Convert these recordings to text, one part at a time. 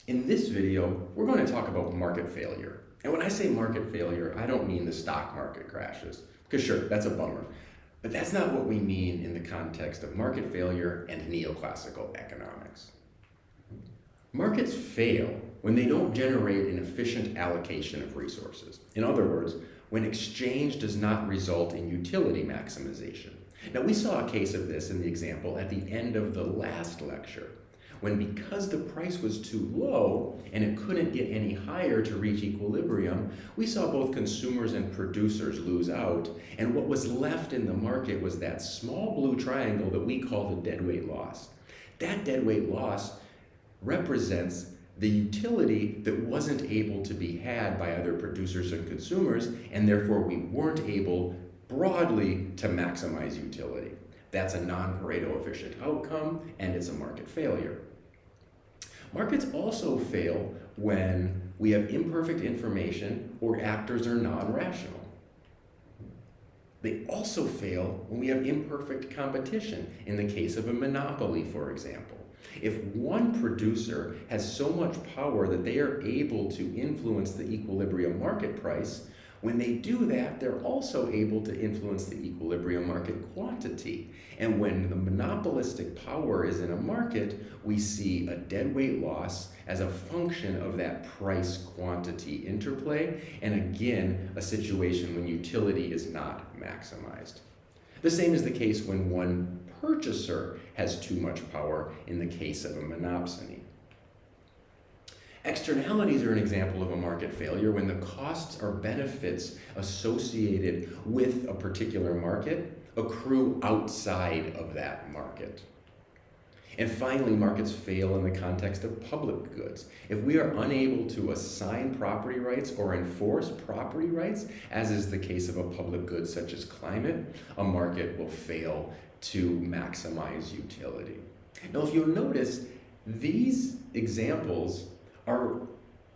In this video, we're going to talk about market failure. And when I say market failure, I don't mean the stock market crashes, because sure, that's a bummer. But that's not what we mean in the context of market failure and neoclassical economics. Markets fail when they don't generate an efficient allocation of resources. In other words, when exchange does not result in utility maximization. Now, we saw a case of this in the example at the end of the last lecture, when because the price was too low and it couldn't get any higher to reach equilibrium, we saw both consumers and producers lose out, and what was left in the market was that small blue triangle that we call the deadweight loss. That deadweight loss represents the utility that wasn't able to be had by other producers and consumers, and therefore we weren't able broadly to maximize utility. That's a non-Pareto efficient outcome, and it's a market failure. Markets also fail when we have imperfect information or actors are non-rational. They also fail when we have imperfect competition, in the case of a monopoly, for example. If one producer has so much power that they are able to influence the equilibrium market price, when they do that, they're also able to influence the equilibrium market quantity. And when the monopolistic power is in a market, we see a deadweight loss as a function of that price-quantity interplay, and again, a situation when utility is not maximized. The same is the case when one purchaser has too much power in the case of a monopsony. Externalities are an example of a market failure when the costs or benefits associated with a particular market accrue outside of that market. And finally, markets fail in the context of public goods. If we are unable to assign property rights or enforce property rights, as is the case of a public good such as climate, a market will fail to maximize utility. Now, if you'll notice, these examples are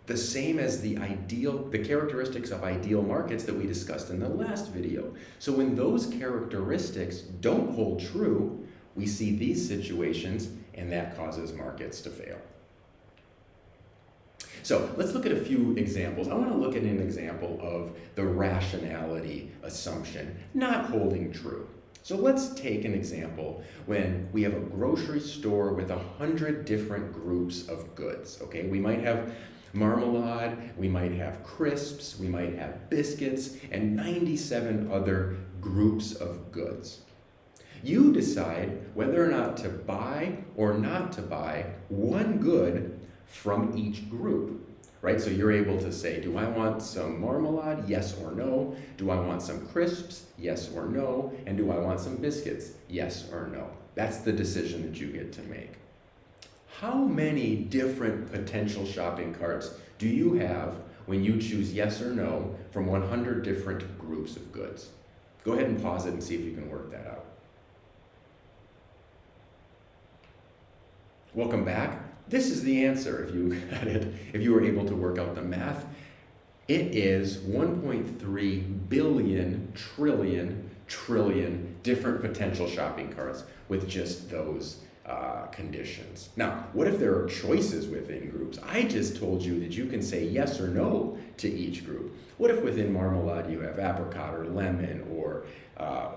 the same as the characteristics of ideal markets that we discussed in the last video. So when those characteristics don't hold true, we see these situations, and that causes markets to fail. So let's look at a few examples. I want to look at an example of the rationality assumption not holding true. So let's take an example when we have a grocery store with 100 different groups of goods, okay? We might have marmalade, we might have crisps, we might have biscuits, and 97 other groups of goods. You decide whether or not to buy or not to buy one good from each group. Right, so you're able to say, do I want some marmalade? Yes or no. Do I want some crisps? Yes or no. And do I want some biscuits? Yes or no. That's the decision that you get to make. How many different potential shopping carts do you have when you choose yes or no from 100 different groups of goods? Go ahead and pause it and see if you can work that out. Welcome back. This is the answer if you got it, if you were able to work out the math. It is 1.3 billion trillion different potential shopping carts with just those conditions. Now, what if there are choices within groups? I just told you that you can say yes or no to each group. What if within marmalade you have apricot or lemon or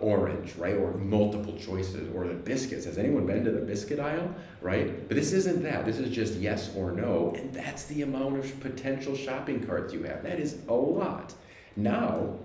orange, right? Or multiple choices, or the biscuits. Has anyone been to the biscuit aisle, right? But this isn't that. This is just yes or no, and that's the amount of potential shopping carts you have. That is a lot. Now,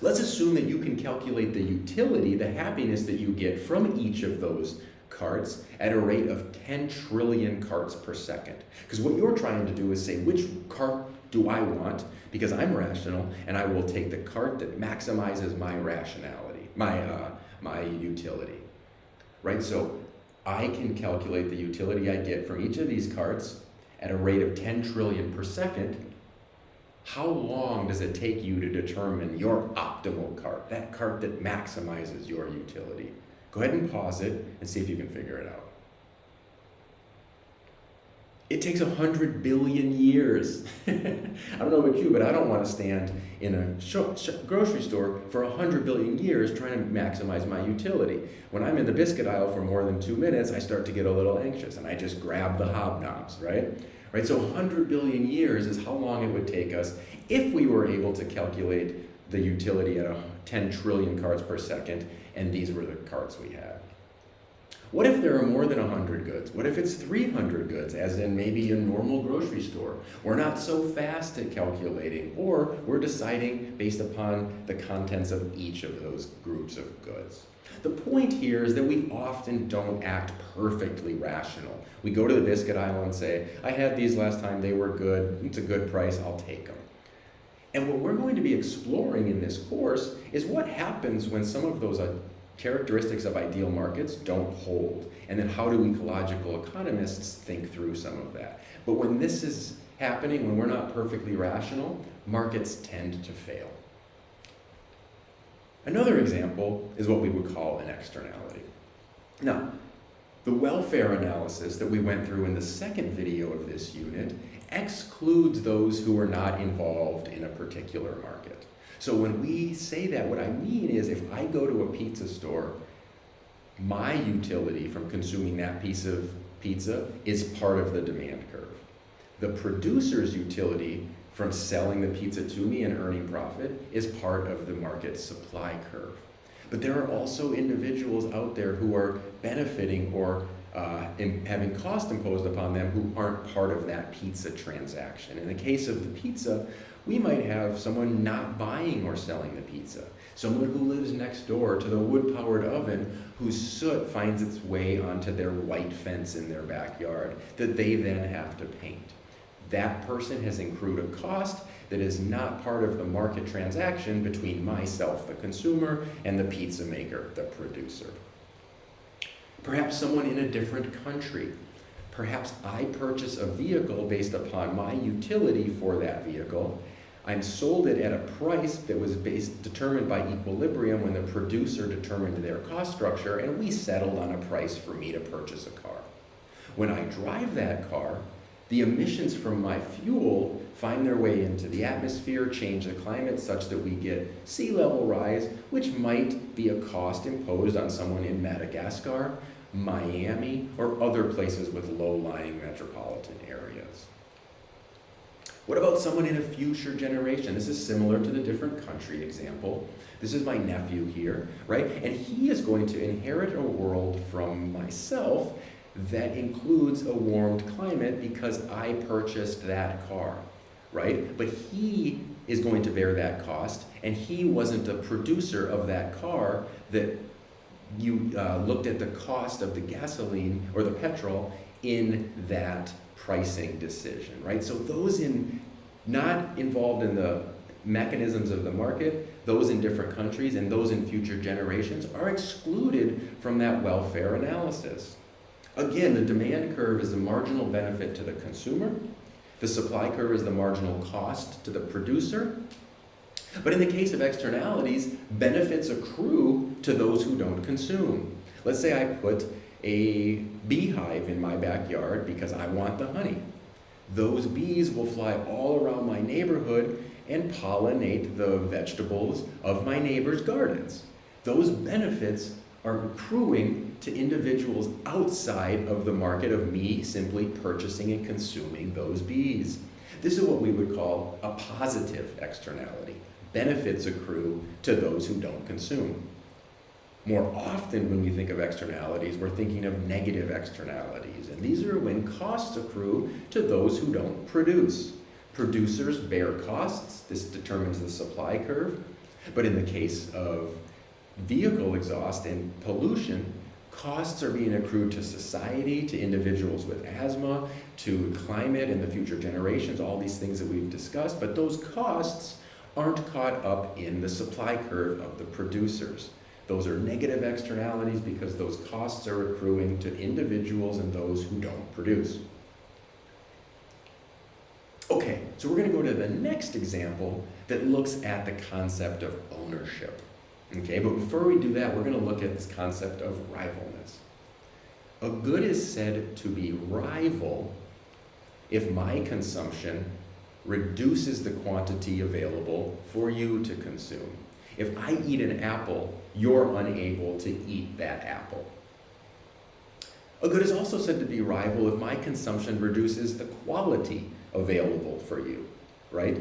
let's assume that you can calculate the utility, the happiness that you get from each of those carts at a rate of 10 trillion carts per second. Because what you're trying to do is say, which cart do I want? Because I'm rational, and I will take the cart that maximizes my rationality, my utility, right? So I can calculate the utility I get from each of these carts at a rate of 10 trillion per second. How long does it take you to determine your optimal cart, that cart that maximizes your utility? Go ahead and pause it and see if you can figure it out. It takes 100 billion years. I don't know about you, but I don't want to stand in a grocery store for 100 billion years trying to maximize my utility. When I'm in the biscuit aisle for more than 2 minutes, I start to get a little anxious and I just grab the hobnobs, right? Right? So 100 billion years is how long it would take us if we were able to calculate the utility at 10 trillion cards per second, and these were the cards we had. What if there are more than 100 goods? What if it's 300 goods, as in maybe a normal grocery store? We're not so fast at calculating, or we're deciding based upon the contents of each of those groups of goods. The point here is that we often don't act perfectly rational. We go to the biscuit aisle and say, I had these last time, they were good, it's a good price, I'll take them. And what we're going to be exploring in this course is what happens when some of those characteristics of ideal markets don't hold, and then how do ecological economists think through some of that. But when this is happening, when we're not perfectly rational, markets tend to fail. Another example is what we would call an externality. Now, the welfare analysis that we went through in the second video of this unit excludes those who are not involved in a particular market. So when we say that, what I mean is if I go to a pizza store, my utility from consuming that piece of pizza is part of the demand curve. The producer's utility from selling the pizza to me and earning profit is part of the market supply curve. But there are also individuals out there who are benefiting or having cost imposed upon them who aren't part of that pizza transaction. In the case of the pizza, we might have someone not buying or selling the pizza. Someone who lives next door to the wood-powered oven whose soot finds its way onto their white fence in their backyard that they then have to paint. That person has accrued a cost that is not part of the market transaction between myself, the consumer, and the pizza maker, the producer. Perhaps someone in a different country. Perhaps I purchase a vehicle based upon my utility for that vehicle. I'm sold it at a price that was determined by equilibrium when the producer determined their cost structure, and we settled on a price for me to purchase a car. When I drive that car, the emissions from my fuel find their way into the atmosphere, change the climate such that we get sea level rise, which might be a cost imposed on someone in Madagascar, Miami, or other places with low-lying metropolitan areas. What about someone in a future generation? This is similar to the different country example. This is my nephew here, right? And he is going to inherit a world from myself that includes a warmed climate because I purchased that car, right? But he is going to bear that cost, and he wasn't a producer of that car that you looked at the cost of the gasoline or the petrol in that pricing decision, right? So those not involved in the mechanisms of the market, those in different countries and those in future generations are excluded from that welfare analysis. Again, the demand curve is the marginal benefit to the consumer. The supply curve is the marginal cost to the producer. But in the case of externalities, benefits accrue to those who don't consume. Let's say I put a beehive in my backyard because I want the honey. Those bees will fly all around my neighborhood and pollinate the vegetables of my neighbor's gardens. Those benefits are accruing to individuals outside of the market of me simply purchasing and consuming those bees. This is what we would call a positive externality. Benefits accrue to those who don't consume. More often when we think of externalities, we're thinking of negative externalities, and these are when costs accrue to those who don't produce. Producers bear costs. This determines the supply curve. But in the case of vehicle exhaust and pollution, costs are being accrued to society, to individuals with asthma, to climate and the future generations, all these things that we've discussed, but those costs aren't caught up in the supply curve of the producers. Those are negative externalities because those costs are accruing to individuals and those who don't produce. Okay, so we're going to go to the next example that looks at the concept of ownership. Okay, but before we do that, we're going to look at this concept of rivalness. A good is said to be rival if my consumption reduces the quantity available for you to consume. If I eat an apple, you're unable to eat that apple. A good is also said to be rival if my consumption reduces the quality available for you, right?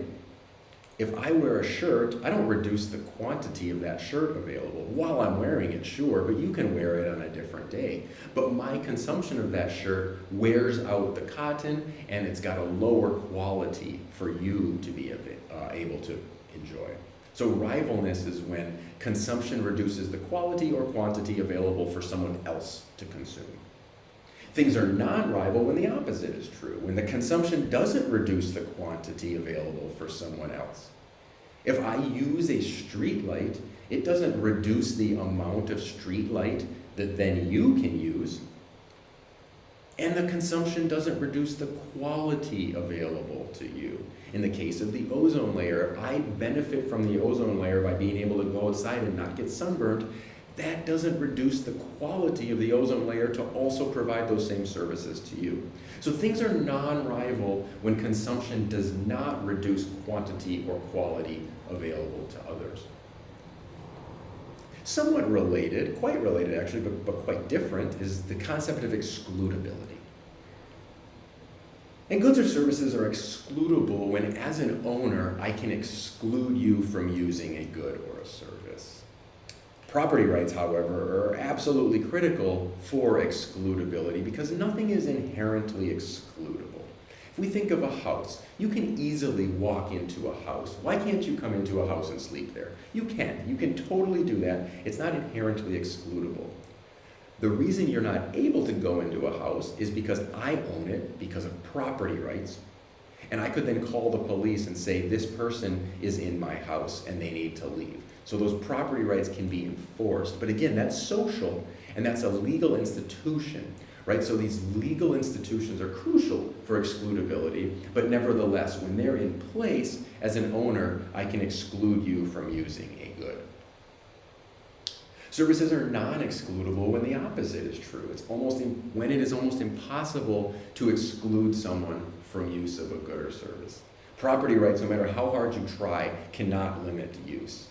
If I wear a shirt, I don't reduce the quantity of that shirt available. While I'm wearing it, sure, but you can wear it on a different day. But my consumption of that shirt wears out the cotton, and it's got a lower quality for you to be able to enjoy. So rivalness is when consumption reduces the quality or quantity available for someone else to consume. Things are non-rival when the opposite is true, when the consumption doesn't reduce the quantity available for someone else. If I use a street light, it doesn't reduce the amount of street light that then you can use, and the consumption doesn't reduce the quality available to you. In the case of the ozone layer, if I benefit from the ozone layer by being able to go outside and not get sunburned, that doesn't reduce the quality of the ozone layer to also provide those same services to you. So things are non-rival when consumption does not reduce quantity or quality available to others. Somewhat related, quite related actually, but quite different, is the concept of excludability. And goods or services are excludable when, as an owner, I can exclude you from using a good or a service. Property rights, however, are absolutely critical for excludability because nothing is inherently excludable. If we think of a house, you can easily walk into a house. Why can't you come into a house and sleep there? You can. You can totally do that. It's not inherently excludable. The reason you're not able to go into a house is because I own it because of property rights. And I could then call the police and say, this person is in my house and they need to leave. So those property rights can be enforced. But again, that's social and that's a legal institution, right? So these legal institutions are crucial for excludability, but nevertheless, when they're in place, as an owner, I can exclude you from using a good. Services are non-excludable when the opposite is true. When it is almost impossible to exclude someone from use of a good or service. Property rights, no matter how hard you try, cannot limit use.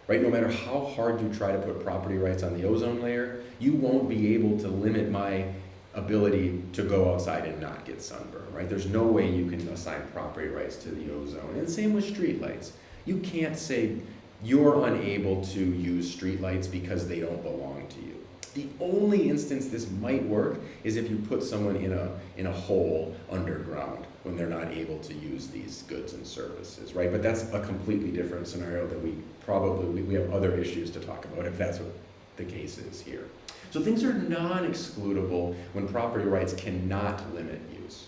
Right? No matter how hard you try to put property rights on the ozone layer, you won't be able to limit my ability to go outside and not get sunburned. Right? There's no way you can assign property rights to the ozone. And same with streetlights. You can't say you're unable to use streetlights because they don't belong to you. The only instance this might work is if you put someone in a hole underground when they're not able to use these goods and services, right? But that's a completely different scenario that we have other issues to talk about if that's what the case is here. So things are non-excludable when property rights cannot limit use.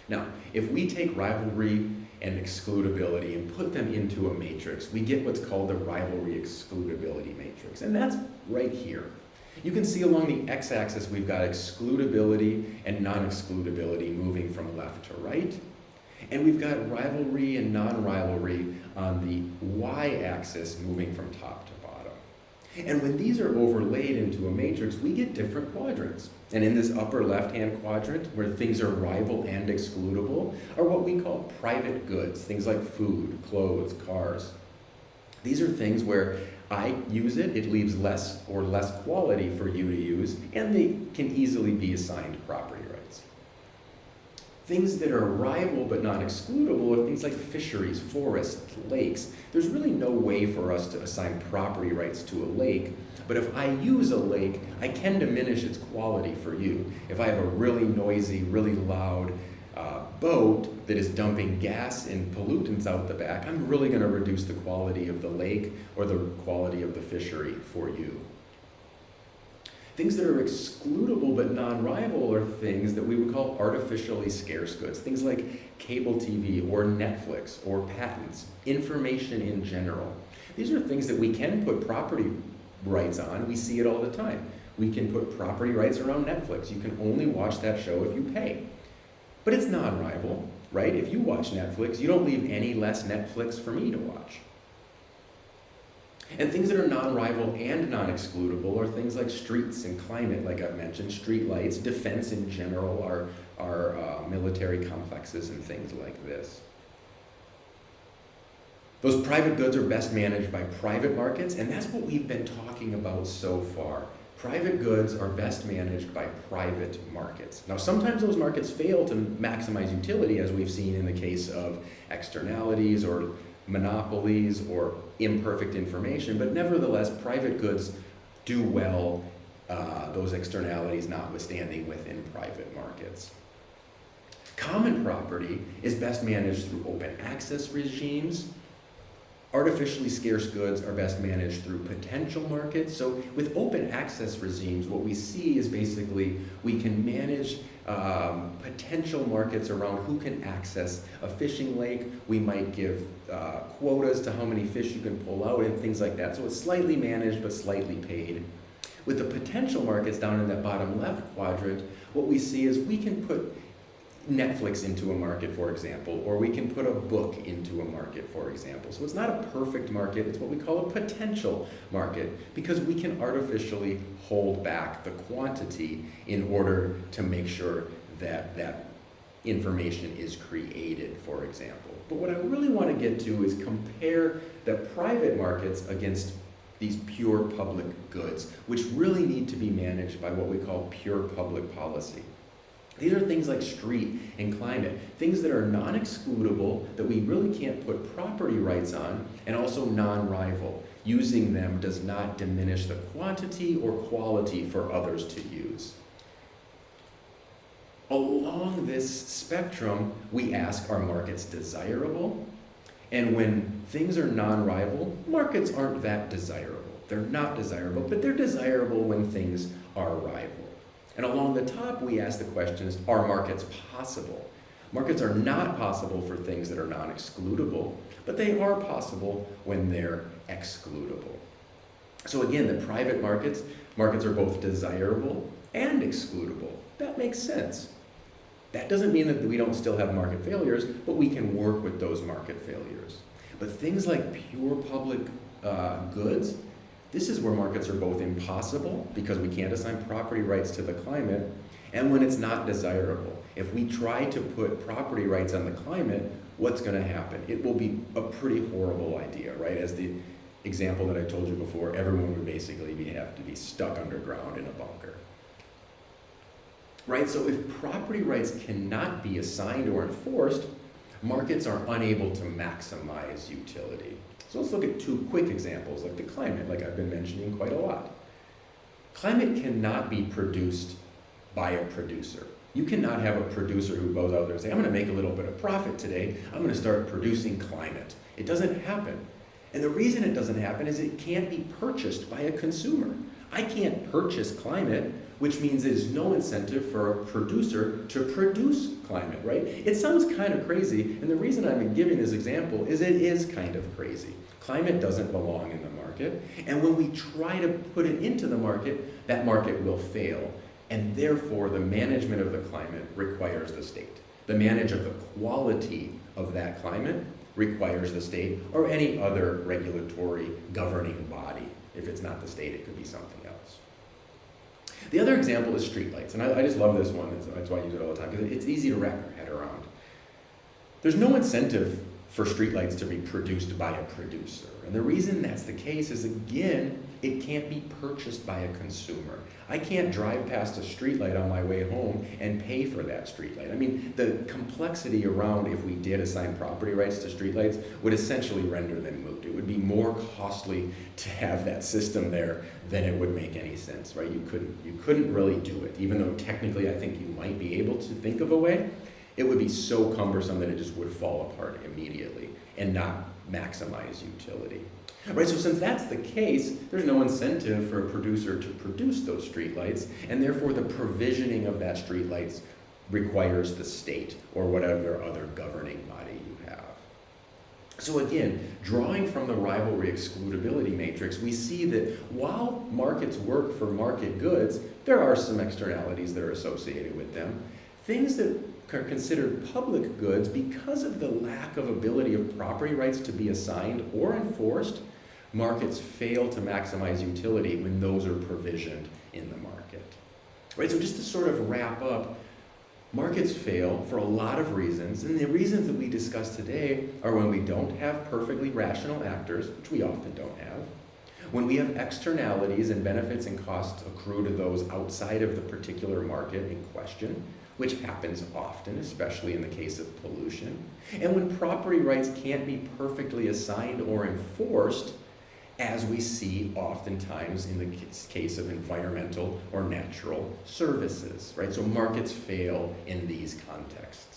Now, if we take rivalry and excludability and put them into a matrix, we get what's called the rivalry excludability matrix, and that's right here. You can see along the x-axis we've got excludability and non-excludability moving from left to right, and we've got rivalry and non-rivalry on the y-axis moving from top to bottom. And when these are overlaid into a matrix, we get different quadrants. And in this upper left-hand quadrant, where things are rival and excludable, are what we call private goods, things like food, clothes, cars. These are things where I use it, it leaves less quality for you to use, and they can easily be assigned property rights. Things that are rival but not excludable are things like fisheries, forests, lakes. There's really no way for us to assign property rights to a lake, but if I use a lake, I can diminish its quality for you. If I have a really noisy, really loud boat that is dumping gas and pollutants out the back, I'm really going to reduce the quality of the lake or the quality of the fishery for you. Things that are excludable but non-rival are things that we would call artificially scarce goods. Things like cable TV or Netflix or patents, information in general. These are things that we can put property rights on. We see it all the time. We can put property rights around Netflix. You can only watch that show if you pay. But it's non-rival, right? If you watch Netflix, you don't leave any less Netflix for me to watch. And things that are non-rival and non-excludable are things like streets and climate, like I've mentioned, street lights, defense in general, our military complexes and things like this. Those private goods are best managed by private markets, and that's what we've been talking about so far. Private goods are best managed by private markets. Now, sometimes those markets fail to maximize utility, as we've seen in the case of externalities or monopolies or imperfect information, but nevertheless, private goods do well, those externalities notwithstanding, within private markets. Common property is best managed through open access regimes. Artificially scarce goods are best managed through potential markets. So with open access regimes, what we see is basically we can manage potential markets around who can access a fishing lake. We might give quotas to how many fish you can pull out and things like that. So it's slightly managed but slightly paid. With the potential markets down in that bottom left quadrant, what we see is we can put Netflix into a market, for example, or we can put a book into a market, for example. So it's not a perfect market, it's what we call a potential market, because we can artificially hold back the quantity in order to make sure that that information is created, for example. But what I really want to get to is compare the private markets against these pure public goods, which really need to be managed by what we call pure public policy. These are things like street and climate, things that are non-excludable, that we really can't put property rights on, and also non-rival. Using them does not diminish the quantity or quality for others to use. Along this spectrum, we ask, are markets desirable? And when things are non-rival, markets aren't that desirable. They're not desirable, but they're desirable when things are rival. And along the top, we ask the questions, are markets possible? Markets are not possible for things that are non-excludable, but they are possible when they're excludable. So again, the private markets are both desirable and excludable. That makes sense. That doesn't mean that we don't still have market failures, but we can work with those market failures. But things like pure public goods, this is where markets are both impossible, because we can't assign property rights to the climate, and when it's not desirable. If we try to put property rights on the climate, what's going to happen? It will be a pretty horrible idea, right? As the example that I told you before, everyone would basically have to be stuck underground in a bunker. Right? So if property rights cannot be assigned or enforced, markets are unable to maximize utility. So let's look at two quick examples, like the climate, like I've been mentioning quite a lot. Climate cannot be produced by a producer. You cannot have a producer who goes out there and say, I'm going to make a little bit of profit today, I'm going to start producing climate. It doesn't happen. And the reason it doesn't happen is it can't be purchased by a consumer. I can't purchase climate, which means there's no incentive for a producer to produce climate, right? It sounds kind of crazy, and the reason I'm giving this example is it is kind of crazy. Climate doesn't belong in the market, and when we try to put it into the market, that market will fail, and therefore the management of the climate requires the state. The management of the quality of that climate requires the state or any other regulatory governing body. If it's not the state, it could be something else. The other example is streetlights, and I just love this one. That's why I use it all the time, because it's easy to wrap your head around. There's no incentive for streetlights to be produced by a producer, and the reason that's the case is, again, it can't be purchased by a consumer. I can't drive past a streetlight on my way home and pay for that streetlight. I mean, the complexity around if we did assign property rights to streetlights would essentially render them moot. It would be more costly to have that system there than it would make any sense, right? You couldn't really do it, even though technically I think you might be able to think of a way. It would be so cumbersome that it just would fall apart immediately and not maximize utility. Right, so since that's the case, there's no incentive for a producer to produce those streetlights, and therefore the provisioning of that streetlights requires the state or whatever other governing body you have. So again, drawing from the rivalry excludability matrix, we see that while markets work for market goods, there are some externalities that are associated with them. Things that are considered public goods, because of the lack of ability of property rights to be assigned or enforced, Markets fail to maximize utility when those are provisioned in the market. Right, so just to sort of wrap up, markets fail for a lot of reasons, and the reasons that we discussed today are when we don't have perfectly rational actors, which we often don't have, when we have externalities and benefits and costs accrue to those outside of the particular market in question, which happens often, especially in the case of pollution, and when property rights can't be perfectly assigned or enforced, as we see oftentimes in the case of environmental or natural services, right? So markets fail in these contexts.